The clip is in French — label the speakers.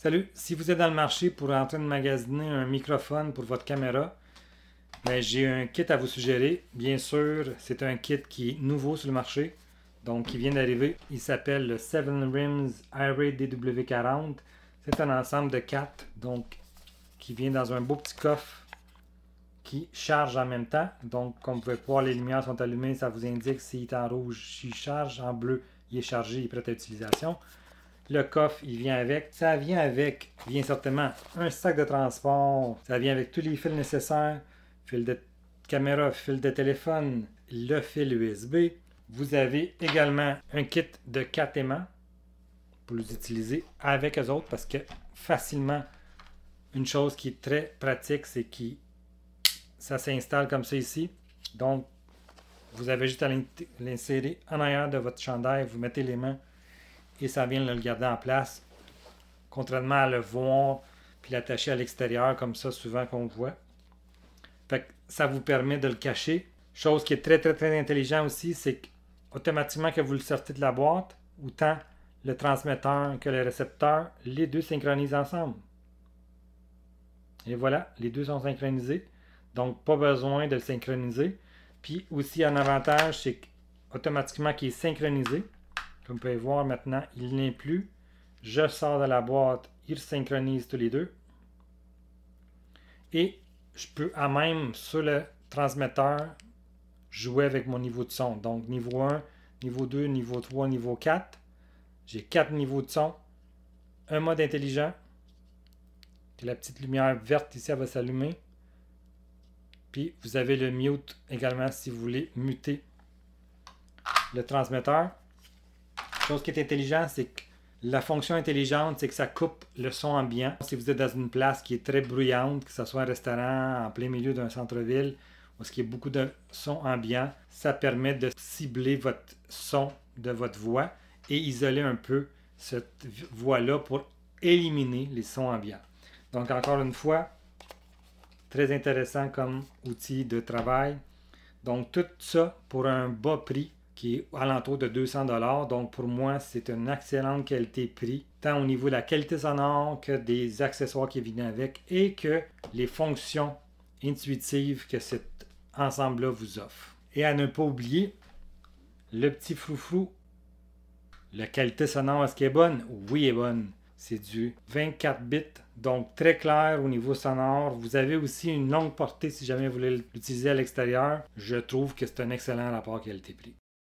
Speaker 1: Salut, si vous êtes dans le marché pour en train de magasiner un microphone pour votre caméra, ben, j'ai un kit à vous suggérer. Bien sûr, c'est un kit qui est nouveau sur le marché, donc qui vient d'arriver. Il s'appelle le 7 Rims iRay DW40. C'est un ensemble de 4, donc qui vient dans un beau petit coffre qui charge en même temps. Donc, comme vous pouvez voir, les lumières sont allumées, ça vous indique s'il est en rouge, s'il charge, en bleu, il est chargé, il est prêt à utilisation. Le coffre, il vient avec. Ça vient avec, bien certainement, un sac de transport. Ça vient avec tous les fils nécessaires. Fil de caméra, fil de téléphone, le fil USB. Vous avez également un kit de 4 aimants pour les utiliser avec eux autres parce que facilement, une chose qui est très pratique, c'est que ça s'installe comme ça ici. Donc, vous avez juste à l'insérer en arrière de votre chandail. Vous mettez les mains et ça vient le garder en place, contrairement à le voir puis l'attacher à l'extérieur comme ça souvent qu'on voit. Fait que ça vous permet de le cacher. Chose qui est très intelligent aussi, c'est qu'automatiquement que vous le sortez de la boîte, autant le transmetteur que le récepteur, les deux synchronisent ensemble. Et voilà, les deux sont synchronisés. Donc, pas besoin de le synchroniser. Puis aussi, un avantage, c'est qu'automatiquement qu'il est synchronisé. Comme vous pouvez voir maintenant, il n'est plus. Je sors de la boîte, ils synchronisent tous les deux. Et je peux à même sur le transmetteur jouer avec mon niveau de son. Donc niveau 1, niveau 2, niveau 3, niveau 4. J'ai 4 niveaux de son. Un mode intelligent. La petite lumière verte ici, elle va s'allumer. Puis vous avez le mute également si vous voulez muter le transmetteur. Chose qui est intelligente, c'est que la fonction intelligente, c'est que ça coupe le son ambiant. Si vous êtes dans une place qui est très bruyante, que ce soit un restaurant en plein milieu d'un centre-ville, où il y a beaucoup de son ambiant, ça permet de cibler votre son de votre voix et isoler un peu cette voix-là pour éliminer les sons ambiants. Donc encore une fois, très intéressant comme outil de travail. Donc tout ça pour un bas prix qui est alentour de 200 $. Donc pour moi, c'est une excellente qualité-prix, tant au niveau de la qualité sonore que des accessoires qui viennent avec et que les fonctions intuitives que cet ensemble-là vous offre. Et à ne pas oublier, le petit froufrou, la qualité sonore, est-ce qu'elle est bonne? Oui, elle est bonne. C'est du 24 bits, donc très clair au niveau sonore. Vous avez aussi une longue portée si jamais vous voulez l'utiliser à l'extérieur. Je trouve que c'est un excellent rapport qualité-prix.